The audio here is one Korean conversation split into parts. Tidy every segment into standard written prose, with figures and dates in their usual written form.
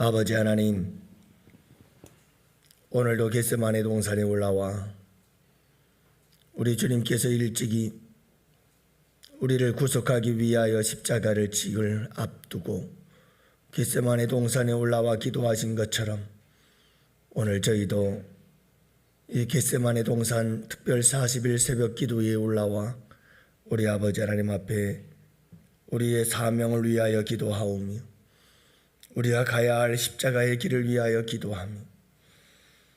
아버지 하나님, 오늘도 겟세마네 동산에 올라와 우리 주님께서 일찍이 우리를 구속하기 위하여 십자가를 지을 앞두고 겟세마네 동산에 올라와 기도하신 것처럼 오늘 저희도 이 겟세마네 동산 특별 40일 새벽 기도에 올라와 우리 아버지 하나님 앞에 우리의 사명을 위하여 기도하오며 우리가 가야 할 십자가의 길을 위하여 기도하며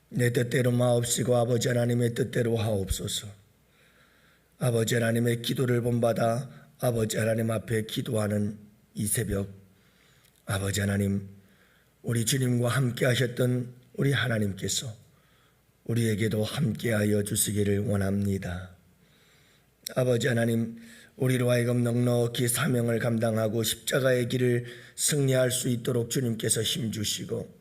내 뜻대로 마옵시고 아버지 하나님의 뜻대로 하옵소서. 아버지 하나님의 기도를 본받아 아버지 하나님 앞에 기도하는 이 새벽, 아버지 하나님, 우리 주님과 함께 하셨던 우리 하나님께서 우리에게도 함께하여 주시기를 원합니다. 아버지 하나님, 우리로 하여금 넉넉히 사명을 감당하고 십자가의 길을 승리할 수 있도록 주님께서 힘주시고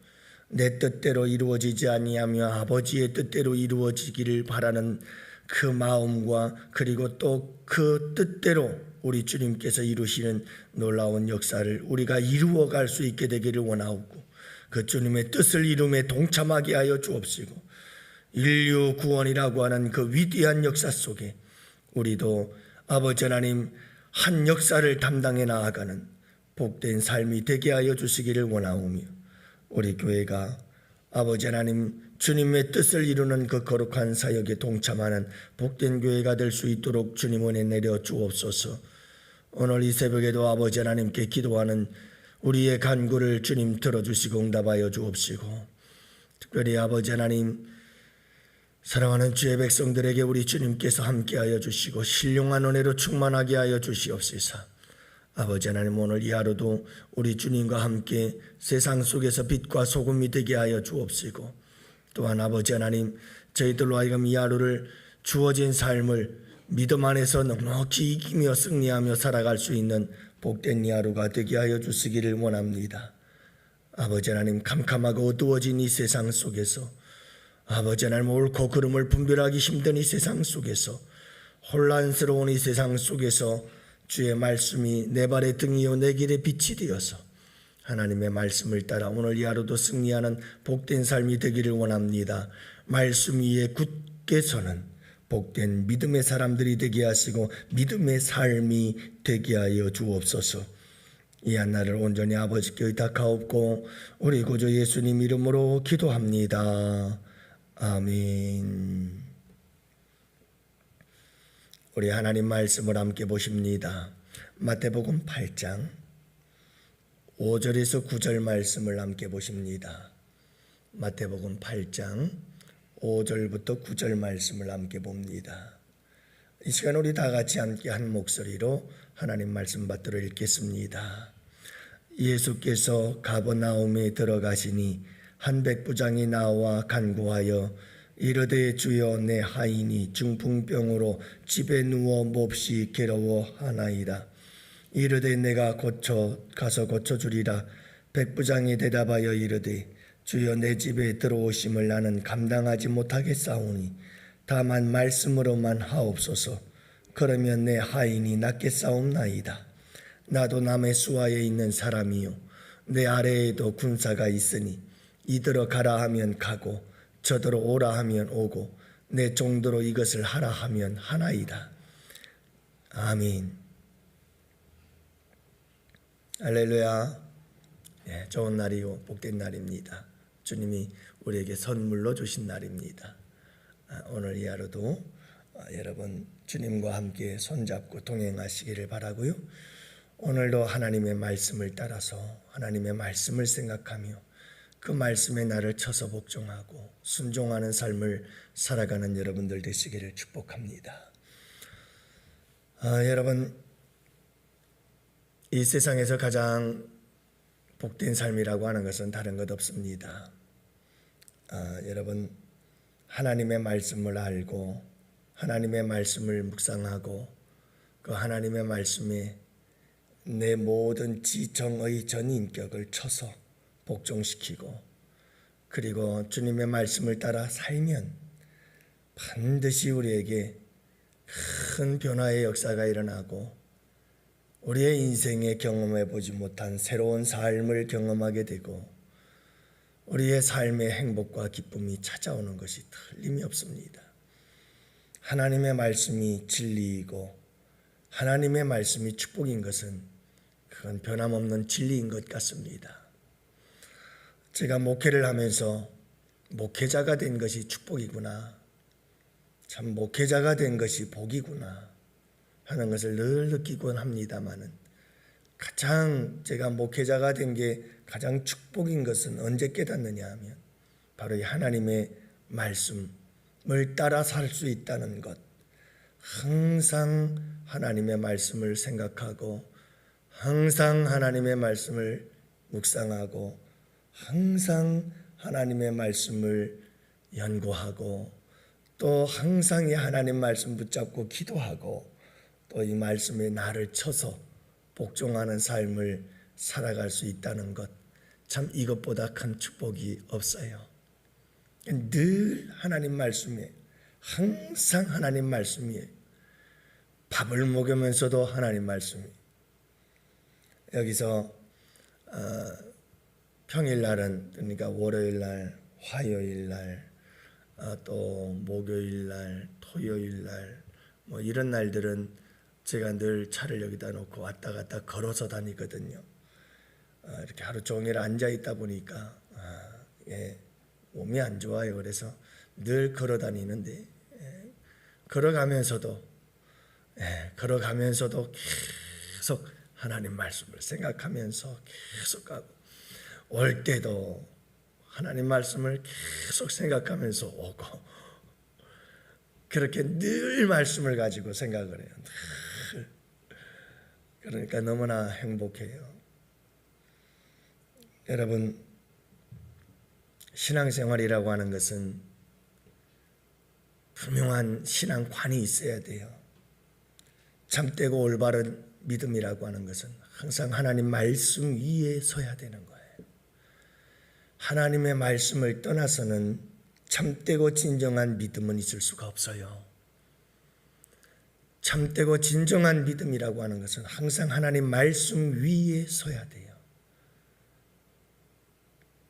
내 뜻대로 이루어지지 아니하며 아버지의 뜻대로 이루어지기를 바라는 그 마음과 그리고 또 그 뜻대로 우리 주님께서 이루시는 놀라운 역사를 우리가 이루어갈 수 있게 되기를 원하옵고 그 주님의 뜻을 이룸에 동참하게 하여 주옵시고 인류 구원이라고 하는 그 위대한 역사 속에 우리도 아버지 하나님 한 역사를 담당해 나아가는 복된 삶이 되게 하여 주시기를 원하오며 우리 교회가 아버지 하나님 주님의 뜻을 이루는 그 거룩한 사역에 동참하는 복된 교회가 될 수 있도록 주님 은혜 내려 주옵소서. 오늘 이 새벽에도 아버지 하나님께 기도하는 우리의 간구를 주님 들어주시고 응답하여 주옵시고 특별히 아버지 하나님 사랑하는 주의 백성들에게 우리 주님께서 함께하여 주시고 신령한 은혜로 충만하게 하여 주시옵소서. 아버지 하나님 오늘 이 하루도 우리 주님과 함께 세상 속에서 빛과 소금이 되게 하여 주옵시고 또한 아버지 하나님 저희들로 하여금 이 하루를 주어진 삶을 믿음 안에서 넉넉히 이기며 승리하며 살아갈 수 있는 복된 이 하루가 되게 하여 주시기를 원합니다. 아버지 하나님 캄캄하고 어두워진 이 세상 속에서 아버지 하나님 옳고 그름을 분별하기 힘든 이 세상 속에서 혼란스러운 이 세상 속에서 주의 말씀이 내 발의 등이요 내 길의 빛이 되어서 하나님의 말씀을 따라 오늘 이 하루도 승리하는 복된 삶이 되기를 원합니다. 말씀 위에 굳게 서는 복된 믿음의 사람들이 되게 하시고 믿음의 삶이 되게 하여 주옵소서. 이 한날을 온전히 아버지께 의탁하옵고 우리 구주 예수님 이름으로 기도합니다. 아멘. 우리 하나님 말씀을 함께 보십니다. 마태복음 8장 5절에서 9절 말씀을 함께 보십니다. 마태복음 8장 5절부터 9절 말씀을 함께 봅니다. 이 시간 우리 다 같이 함께 한 목소리로 하나님 말씀 받들어 읽겠습니다. 예수께서 가버나움에 들어가시니 한 백부장이 나와 간구하여 이르되 주여 내 하인이 중풍병으로 집에 누워 몹시 괴로워하나이다. 이르되 내가 가서 고쳐주리라. 백부장이 대답하여 이르되 주여 내 집에 들어오심을 나는 감당하지 못하겠사오니 다만 말씀으로만 하옵소서. 그러면 내 하인이 낫겠사옵나이다. 나도 남의 수하에 있는 사람이요 내 아래에도 군사가 있으니 이들어 가라 하면 가고 저더러 오라 하면 오고 내 종도로 이것을 하라 하면 하나이다. 아멘. 할렐루야. 네, 좋은 날이요 복된 날입니다. 주님이 우리에게 선물로 주신 날입니다. 오늘 이 하루도 여러분 주님과 함께 손잡고 동행하시기를 바라고요. 오늘도 하나님의 말씀을 따라서 하나님의 말씀을 생각하며 그 말씀에 나를 쳐서 복종하고 순종하는 삶을 살아가는 여러분들 되시기를 축복합니다. 여러분 이 세상에서 가장 복된 삶이라고 하는 것은 다른 것 없습니다. 여러분 하나님의 말씀을 알고 하나님의 말씀을 묵상하고 그 하나님의 말씀에 내 모든 지정의 전인격을 쳐서 복종시키고 그리고 주님의 말씀을 따라 살면 반드시 우리에게 큰 변화의 역사가 일어나고 우리의 인생에 경험해 보지 못한 새로운 삶을 경험하게 되고 우리의 삶의 행복과 기쁨이 찾아오는 것이 틀림이 없습니다. 하나님의 말씀이 진리이고 하나님의 말씀이 축복인 것은 그건 변함없는 진리인 것 같습니다. 제가 목회를 하면서 목회자가 된 것이 축복이구나, 참 목회자가 된 것이 복이구나 하는 것을 늘 느끼곤 합니다마는, 가장 제가 목회자가 된 게 가장 축복인 것은 언제 깨닫느냐 하면 바로 이 하나님의 말씀을 따라 살 수 있다는 것. 항상 하나님의 말씀을 생각하고 항상 하나님의 말씀을 묵상하고 항상 하나님의 말씀을 연구하고 또 항상 이 하나님 말씀 붙잡고 기도하고 또 이 말씀에 나를 쳐서 복종하는 삶을 살아갈 수 있다는 것, 참 이것보다 큰 축복이 없어요. 늘 하나님 말씀에, 항상 하나님 말씀이에요. 밥을 먹으면서도 하나님 말씀이. 여기서 평일날은, 그러니까 월요일날, 화요일날, 또 목요일날, 토요일날 뭐 이런 날들은 제가 늘 차를 여기다 놓고 왔다 갔다 걸어서 다니거든요. 이렇게 하루 종일 앉아 있다 보니까 몸이 안 좋아요. 그래서 늘 걸어 다니는데 걸어가면서도 계속 하나님 말씀을 생각하면서 계속 가고, 올 때도 하나님 말씀을 계속 생각하면서 오고, 그렇게 늘 말씀을 가지고 생각을 해요. 그러니까 너무나 행복해요. 여러분, 신앙생활이라고 하는 것은 분명한 신앙관이 있어야 돼요. 참되고 올바른 믿음이라고 하는 것은 항상 하나님 말씀 위에 서야 되는 거예요. 하나님의 말씀을 떠나서는 참되고 진정한 믿음은 있을 수가 없어요. 참되고 진정한 믿음이라고 하는 것은 항상 하나님 말씀 위에 서야 돼요.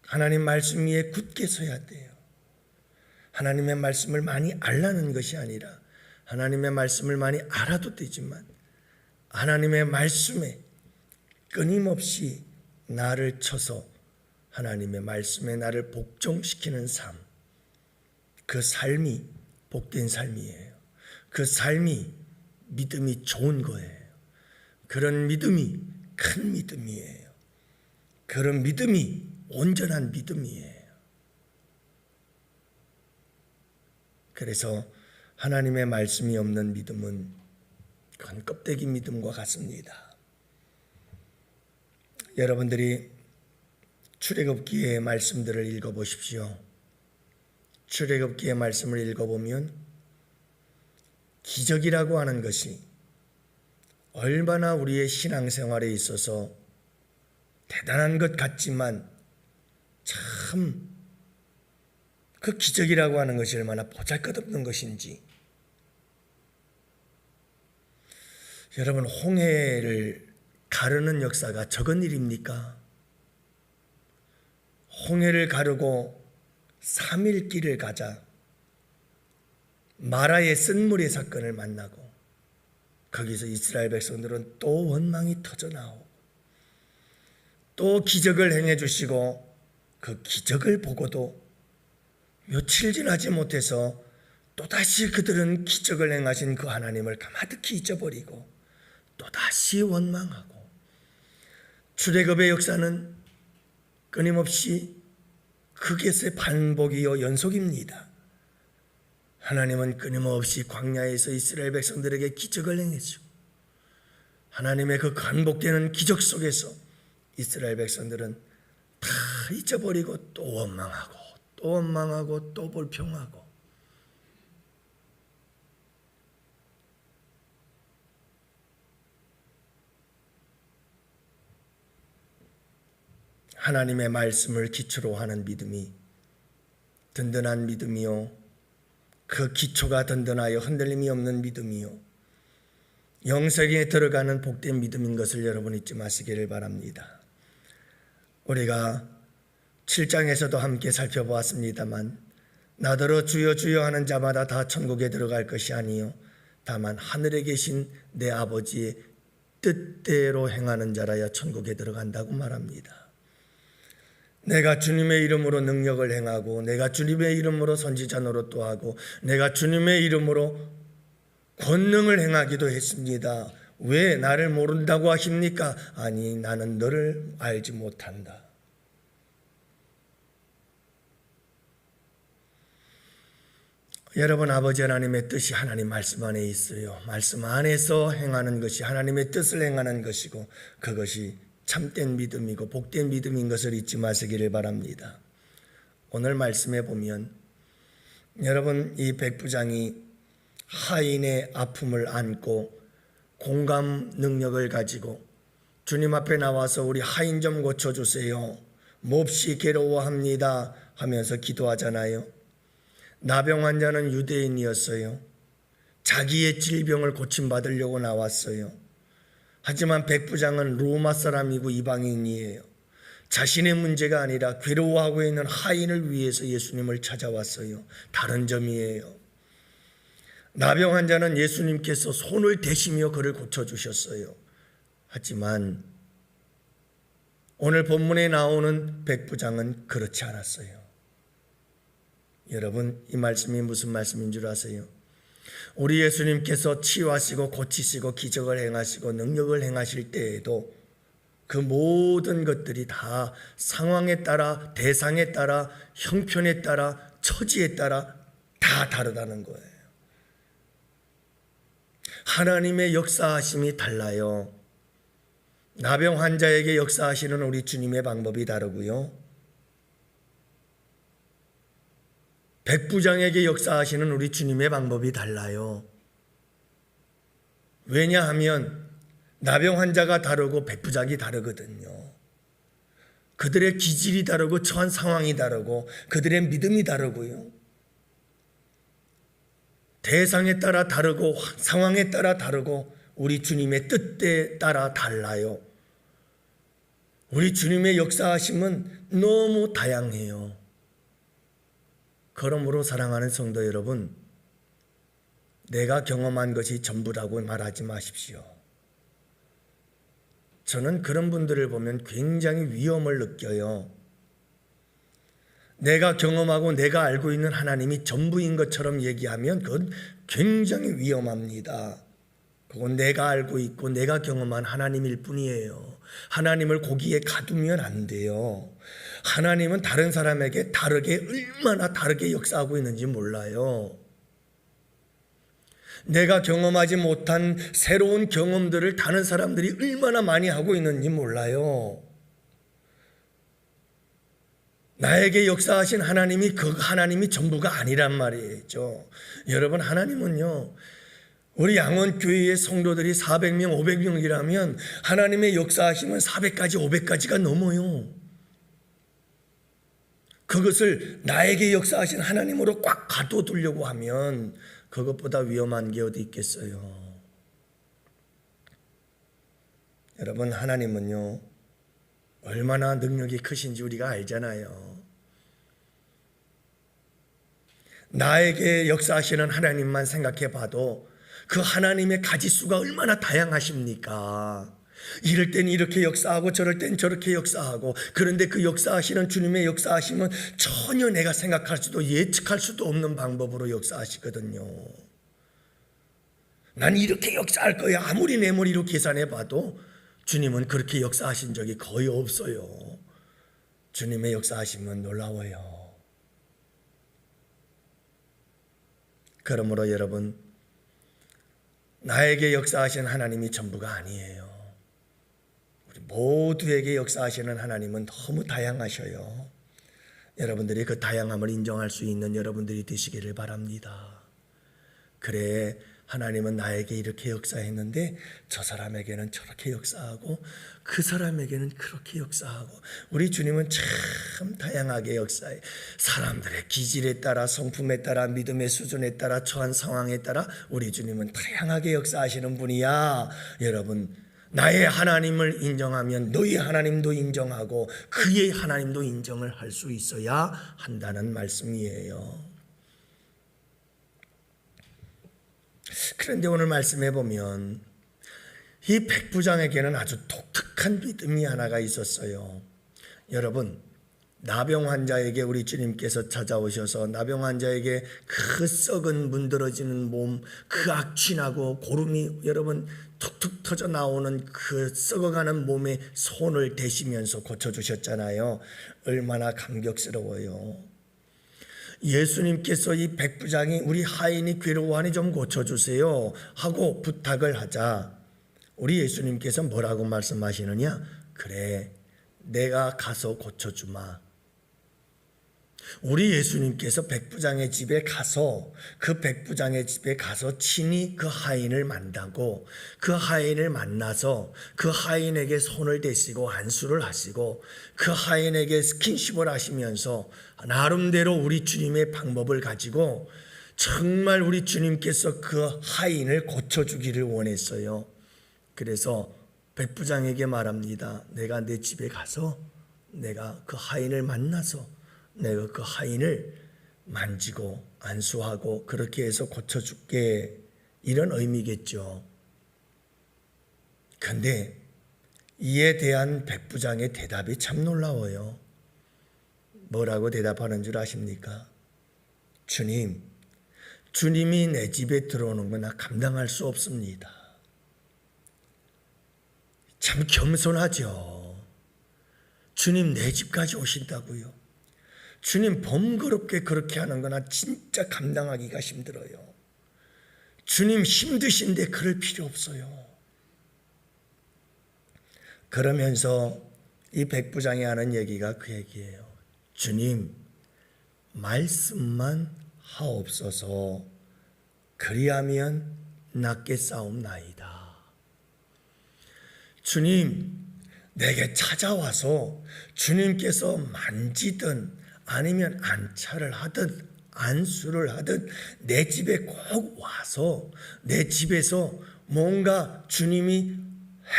하나님 말씀 위에 굳게 서야 돼요. 하나님의 말씀을 많이 알라는 것이 아니라 하나님의 말씀을 많이 알아도 되지만 하나님의 말씀에 끊임없이 나를 쳐서 하나님의 말씀에 나를 복종시키는 삶, 그 삶이 복된 삶이에요. 그 삶이 믿음이 좋은 거예요. 그런 믿음이 큰 믿음이에요. 그런 믿음이 온전한 믿음이에요. 그래서 하나님의 말씀이 없는 믿음은 그건 껍데기 믿음과 같습니다. 여러분들이 출애굽기의 말씀들을 읽어보십시오. 출애굽기의 말씀을 읽어보면 기적이라고 하는 것이 얼마나 우리의 신앙생활에 있어서 대단한 것 같지만 참 그 기적이라고 하는 것이 얼마나 보잘것없는 것인지. 여러분, 홍해를 가르는 역사가 적은 일입니까? 홍해를 가르고 3일 길을 가자 마라의 쓴물의 사건을 만나고 거기서 이스라엘 백성들은 또 원망이 터져나오고 또 기적을 행해 주시고 그 기적을 보고도 며칠 지나지 못해서 또다시 그들은 기적을 행하신 그 하나님을 가마득히 잊어버리고 또다시 원망하고, 출애굽의 역사는 끊임없이 그것의 반복이요 연속입니다. 하나님은 끊임없이 광야에서 이스라엘 백성들에게 기적을 행했죠. 하나님의 그 반복되는 기적 속에서 이스라엘 백성들은 다 잊어버리고 또 원망하고 또 원망하고 또 불평하고, 하나님의 말씀을 기초로 하는 믿음이 든든한 믿음이요, 그 기초가 든든하여 흔들림이 없는 믿음이요, 영생에 들어가는 복된 믿음인 것을 여러분 잊지 마시기를 바랍니다. 우리가 7장에서도 함께 살펴보았습니다만 나더러 주여 주여 하는 자마다 다 천국에 들어갈 것이 아니요 다만 하늘에 계신 내 아버지의 뜻대로 행하는 자라야 천국에 들어간다고 말합니다. 내가 주님의 이름으로 능력을 행하고 내가 주님의 이름으로 선지자 노릇도 하고 내가 주님의 이름으로 권능을 행하기도 했습니다. 왜 나를 모른다고 하십니까? 아니 나는 너를 알지 못한다. 여러분, 아버지 하나님의 뜻이 하나님 말씀 안에 있어요. 말씀 안에서 행하는 것이 하나님의 뜻을 행하는 것이고 그것이 참된 믿음이고 복된 믿음인 것을 잊지 마시기를 바랍니다. 오늘 말씀에 보면 여러분, 이 백부장이 하인의 아픔을 안고 공감 능력을 가지고 주님 앞에 나와서 우리 하인 좀 고쳐주세요, 몹시 괴로워합니다 하면서 기도하잖아요. 나병 환자는 유대인이었어요. 자기의 질병을 고침받으려고 나왔어요. 하지만 백부장은 로마 사람이고 이방인이에요. 자신의 문제가 아니라 괴로워하고 있는 하인을 위해서 예수님을 찾아왔어요. 다른 점이에요. 나병 환자는 예수님께서 손을 대시며 그를 고쳐주셨어요. 하지만 오늘 본문에 나오는 백부장은 그렇지 않았어요. 여러분, 이 말씀이 무슨 말씀인 줄 아세요? 우리 예수님께서 치유하시고 고치시고 기적을 행하시고 능력을 행하실 때에도 그 모든 것들이 다 상황에 따라, 대상에 따라, 형편에 따라, 처지에 따라 다 다르다는 거예요. 하나님의 역사하심이 달라요. 나병 환자에게 역사하시는 우리 주님의 방법이 다르고요, 백부장에게 역사하시는 우리 주님의 방법이 달라요. 왜냐하면 나병 환자가 다르고 백부장이 다르거든요. 그들의 기질이 다르고 처한 상황이 다르고 그들의 믿음이 다르고요, 대상에 따라 다르고 상황에 따라 다르고 우리 주님의 뜻에 따라 달라요. 우리 주님의 역사하심은 너무 다양해요. 그러므로 사랑하는 성도 여러분, 내가 경험한 것이 전부라고 말하지 마십시오. 저는 그런 분들을 보면 굉장히 위험을 느껴요. 내가 경험하고 내가 알고 있는 하나님이 전부인 것처럼 얘기하면 그건 굉장히 위험합니다. 그건 내가 알고 있고 내가 경험한 하나님일 뿐이에요. 하나님을 거기에 가두면 안 돼요. 하나님은 다른 사람에게 다르게, 얼마나 다르게 역사하고 있는지 몰라요. 내가 경험하지 못한 새로운 경험들을 다른 사람들이 얼마나 많이 하고 있는지 몰라요. 나에게 역사하신 하나님이 그 하나님이 전부가 아니란 말이죠. 여러분, 하나님은요, 우리 양원교회의 성도들이 400명, 500명이라면 하나님의 역사하심은 400가지, 500가지가 넘어요. 그것을 나에게 역사하신 하나님으로 꽉 가둬두려고 하면 그것보다 위험한 게 어디 있겠어요. 여러분, 하나님은요, 얼마나 능력이 크신지 우리가 알잖아요. 나에게 역사하시는 하나님만 생각해 봐도 그 하나님의 가지수가 얼마나 다양하십니까? 이럴 땐 이렇게 역사하고 저럴 땐 저렇게 역사하고, 그런데 그 역사하시는 주님의 역사하심은 전혀 내가 생각할 수도 예측할 수도 없는 방법으로 역사하시거든요. 난 이렇게 역사할 거야 아무리 내 머리로 계산해 봐도 주님은 그렇게 역사하신 적이 거의 없어요. 주님의 역사하심은 놀라워요. 그러므로 여러분, 나에게 역사하신 하나님이 전부가 아니에요. 우리 모두에게 역사하시는 하나님은 너무 다양하셔요. 여러분들이 그 다양함을 인정할 수 있는 여러분들이 되시기를 바랍니다. 그래, 하나님은 나에게 이렇게 역사했는데 저 사람에게는 저렇게 역사하고 그 사람에게는 그렇게 역사하고, 우리 주님은 참 다양하게 역사해. 사람들의 기질에 따라, 성품에 따라, 믿음의 수준에 따라, 처한 상황에 따라 우리 주님은 다양하게 역사하시는 분이야. 여러분, 나의 하나님을 인정하면 너희 하나님도 인정하고 그의 하나님도 인정을 할 수 있어야 한다는 말씀이에요. 그런데 오늘 말씀해 보면 이 백부장에게는 아주 독특한 믿음이 하나가 있었어요. 여러분, 나병 환자에게 우리 주님께서 찾아오셔서 나병 환자에게 그 썩은 문드러지는 몸, 그 악취나고 고름이 여러분 툭툭 터져 나오는 그 썩어가는 몸에 손을 대시면서 고쳐주셨잖아요. 얼마나 감격스러워요. 예수님께서 이 백부장이 우리 하인이 괴로워하니 좀 고쳐주세요 하고 부탁을 하자 우리 예수님께서 뭐라고 말씀하시느냐? 그래, 내가 가서 고쳐주마. 우리 예수님께서 백부장의 집에 가서 그 백부장의 집에 가서 친히 그 하인을 만나고 그 하인을 만나서 그 하인에게 손을 대시고 안수를 하시고 그 하인에게 스킨십을 하시면서 나름대로 우리 주님의 방법을 가지고 정말 우리 주님께서 그 하인을 고쳐주기를 원했어요. 그래서 백부장에게 말합니다. 내가 내 집에 가서 내가 그 하인을 만나서 내가 그 하인을 만지고 안수하고 그렇게 해서 고쳐줄게, 이런 의미겠죠. 그런데 이에 대한 백부장의 대답이 참 놀라워요. 뭐라고 대답하는 줄 아십니까? 주님이 내 집에 들어오는 건 나 감당할 수 없습니다. 참 겸손하죠. 주님 내 집까지 오신다고요? 주님 번거롭게 그렇게 하는 거나 진짜 감당하기가 힘들어요. 주님 힘드신데 그럴 필요 없어요. 그러면서 이 백부장이 하는 얘기가 그 얘기예요. 주님, 말씀만 하옵소서. 그리하면 낫게 싸움나이다. 주님, 내게 찾아와서 주님께서 만지든 아니면 안차를 하든 안수를 하든 내 집에 꼭 와서 내 집에서 뭔가 주님이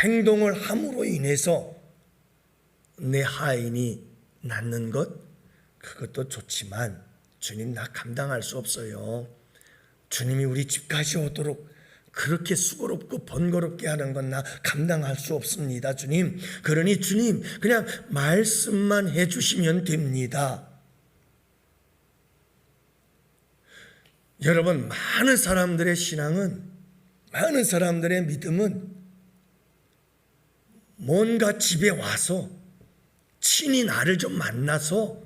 행동을 함으로 인해서 내 하인이 낫는 것, 그것도 좋지만 주님 나 감당할 수 없어요. 주님이 우리 집까지 오도록 그렇게 수고롭고 번거롭게 하는 건 나 감당할 수 없습니다, 주님. 그러니 주님 그냥 말씀만 해주시면 됩니다. 여러분, 많은 사람들의 신앙은, 많은 사람들의 믿음은 뭔가 집에 와서 친히 나를 좀 만나서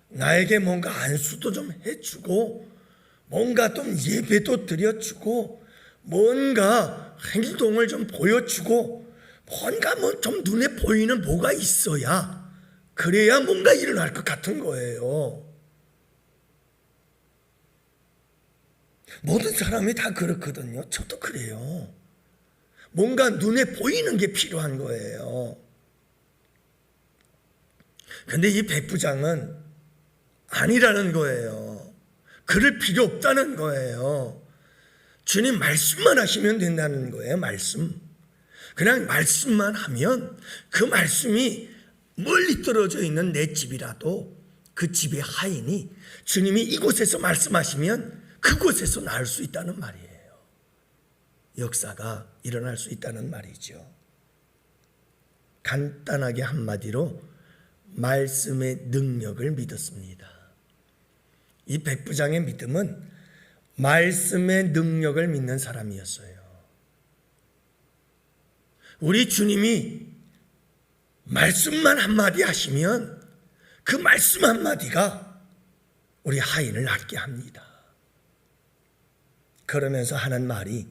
나에게 뭔가 안수도 좀 해주고 뭔가 좀 예배도 드려주고 뭔가 행동을 좀 보여주고 뭔가 뭐 좀 눈에 보이는 뭐가 있어야 그래야 뭔가 일어날 것 같은 거예요. 모든 사람이 다 그렇거든요. 저도 그래요. 뭔가 눈에 보이는 게 필요한 거예요. 근데 이 백부장은 아니라는 거예요. 그럴 필요 없다는 거예요. 주님 말씀만 하시면 된다는 거예요. 말씀. 그냥 말씀만 하면 그 말씀이 멀리 떨어져 있는 내 집이라도 그 집의 하인이 주님이 이곳에서 말씀하시면 그곳에서 나을 수 있다는 말이에요. 역사가 일어날 수 있다는 말이죠. 간단하게 한마디로 말씀의 능력을 믿었습니다. 이 백부장의 믿음은 말씀의 능력을 믿는 사람이었어요. 우리 주님이 말씀만 한마디 하시면 그 말씀 한마디가 우리 하인을 낫게 합니다. 그러면서 하는 말이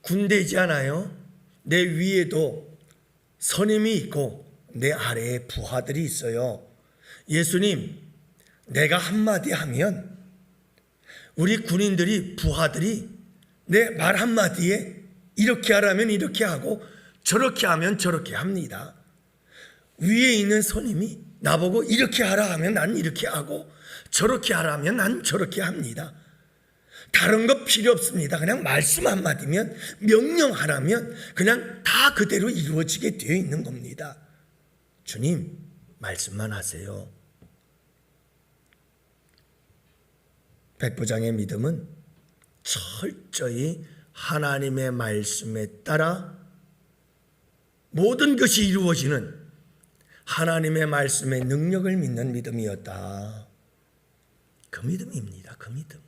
군대이지 않아요? 내 위에도 선임이 있고 내 아래에 부하들이 있어요. 예수님, 내가 한마디 하면 우리 군인들이, 부하들이 내 말 한마디에 이렇게 하라면 이렇게 하고 저렇게 하면 저렇게 합니다. 위에 있는 선임이 나보고 이렇게 하라 하면 난 이렇게 하고 저렇게 하라 하면 난 저렇게 합니다. 다른 거 필요 없습니다. 그냥 말씀 한마디면, 명령 하나면 그냥 다 그대로 이루어지게 되어 있는 겁니다. 주님, 말씀만 하세요. 백부장의 믿음은 철저히 하나님의 말씀에 따라 모든 것이 이루어지는 하나님의 말씀의 능력을 믿는 믿음이었다. 그 믿음입니다. 그 믿음.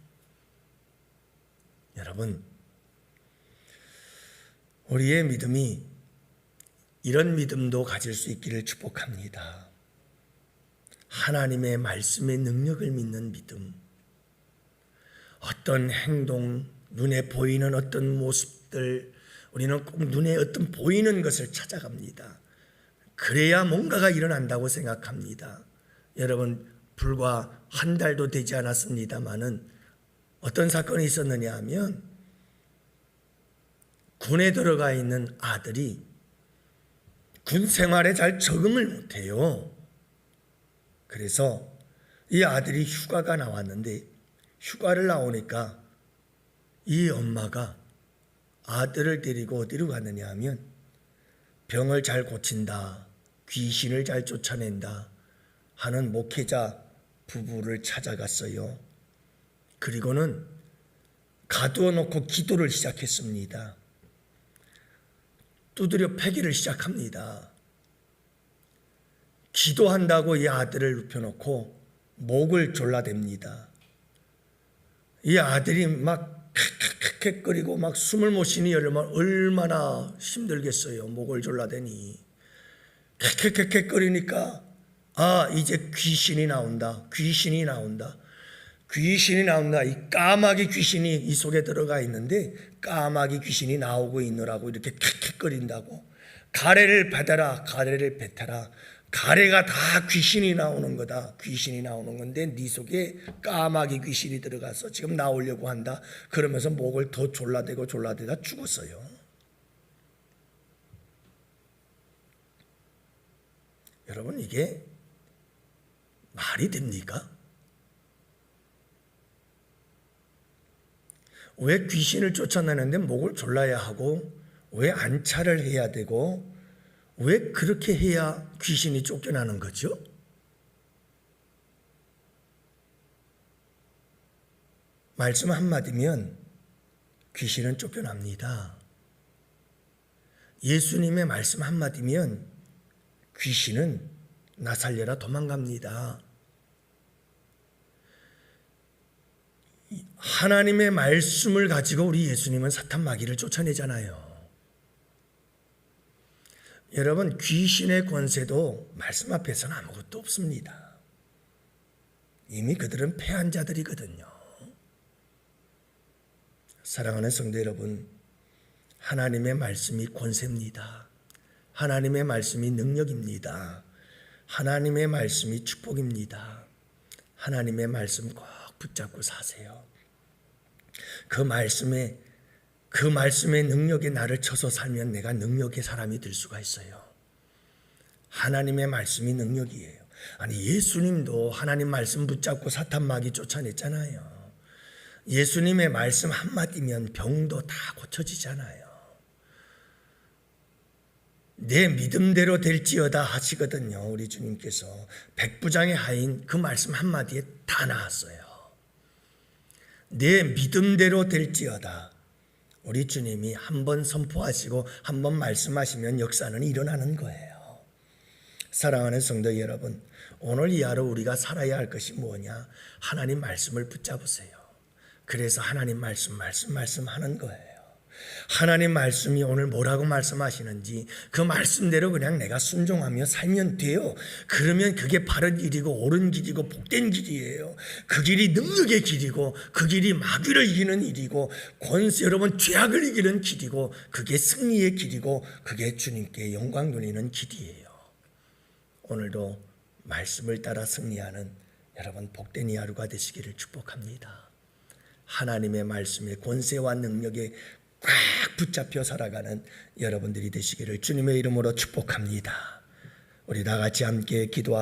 여러분, 우리의 믿음이 이런 믿음도 가질 수 있기를 축복합니다. 하나님의 말씀의 능력을 믿는 믿음. 어떤 행동, 눈에 보이는 어떤 모습들, 우리는 꼭 눈에 어떤 보이는 것을 찾아갑니다. 그래야 뭔가가 일어난다고 생각합니다. 여러분, 불과 한 달도 되지 않았습니다마는 어떤 사건이 있었느냐 하면 군에 들어가 있는 아들이 군 생활에 잘 적응을 못해요. 그래서 이 아들이 휴가가 나왔는데 휴가를 나오니까 이 엄마가 아들을 데리고 어디로 갔느냐 하면 병을 잘 고친다, 귀신을 잘 쫓아낸다 하는 목회자 부부를 찾아갔어요. 그리고는 가두어 놓고 기도를 시작했습니다. 두드려 패기를 시작합니다. 기도한다고 이 아들을 눕혀놓고 목을 졸라댑니다. 이 아들이 막 킥킥킥거리고 막 숨을 못 쉬니 얼마나 힘들겠어요. 목을 졸라대니 킥킥킥거리니까 이제 귀신이 나온다. 귀신이 나온다. 귀신이 나온다. 이 까마귀 귀신이 이 속에 들어가 있는데 까마귀 귀신이 나오고 있느라고 이렇게 킥킥거린다고. 가래를 받아라. 가래를 뱉어라. 가래가 다 귀신이 나오는 거다. 귀신이 나오는 건데 네 속에 까마귀 귀신이 들어가서 지금 나오려고 한다. 그러면서 목을 더 졸라대고 졸라대다 죽었어요. 여러분, 이게 말이 됩니까? 왜 귀신을 쫓아내는데 목을 졸라야 하고, 왜 안차를 해야 되고, 왜 그렇게 해야 귀신이 쫓겨나는 거죠? 말씀 한마디면 귀신은 쫓겨납니다. 예수님의 말씀 한마디면 귀신은 나 살려라 도망갑니다. 하나님의 말씀을 가지고 우리 예수님은 사탄 마귀를 쫓아내잖아요. 여러분, 귀신의 권세도 말씀 앞에서는 아무것도 없습니다. 이미 그들은 패한 자들이거든요. 사랑하는 성도 여러분, 하나님의 말씀이 권세입니다. 하나님의 말씀이 능력입니다. 하나님의 말씀이 축복입니다. 하나님의 말씀 꼭 붙잡고 사세요. 그 말씀의 능력에 나를 쳐서 살면 내가 능력의 사람이 될 수가 있어요. 하나님의 말씀이 능력이에요. 아니, 예수님도 하나님 말씀 붙잡고 사탄 마귀 쫓아냈잖아요. 예수님의 말씀 한마디면 병도 다 고쳐지잖아요. 내 믿음대로 될지어다 하시거든요. 우리 주님께서 백부장의 하인 그 말씀 한마디에 다 나왔어요. 내 믿음대로 될지어다. 우리 주님이 한번 선포하시고 한번 말씀하시면 역사는 일어나는 거예요. 사랑하는 성도 여러분, 오늘 이 하루 우리가 살아야 할 것이 뭐냐? 하나님 말씀을 붙잡으세요. 그래서 하나님 말씀하는 거예요. 하나님 말씀이 오늘 뭐라고 말씀하시는지 그 말씀대로 그냥 내가 순종하며 살면 돼요. 그러면 그게 바른 길이고 옳은 길이고 복된 길이에요. 그 길이 능력의 길이고 그 길이 마귀를 이기는 일이고 여러분 죄악을 이기는 길이고 그게 승리의 길이고 그게 주님께 영광 돌리는 길이에요. 오늘도 말씀을 따라 승리하는 여러분 복된 이 하루가 되시기를 축복합니다. 하나님의 말씀의 권세와 능력에 꽉 붙잡혀 살아가는 여러분들이 되시기를 주님의 이름으로 축복합니다. 우리 다 같이 함께 기도합시다.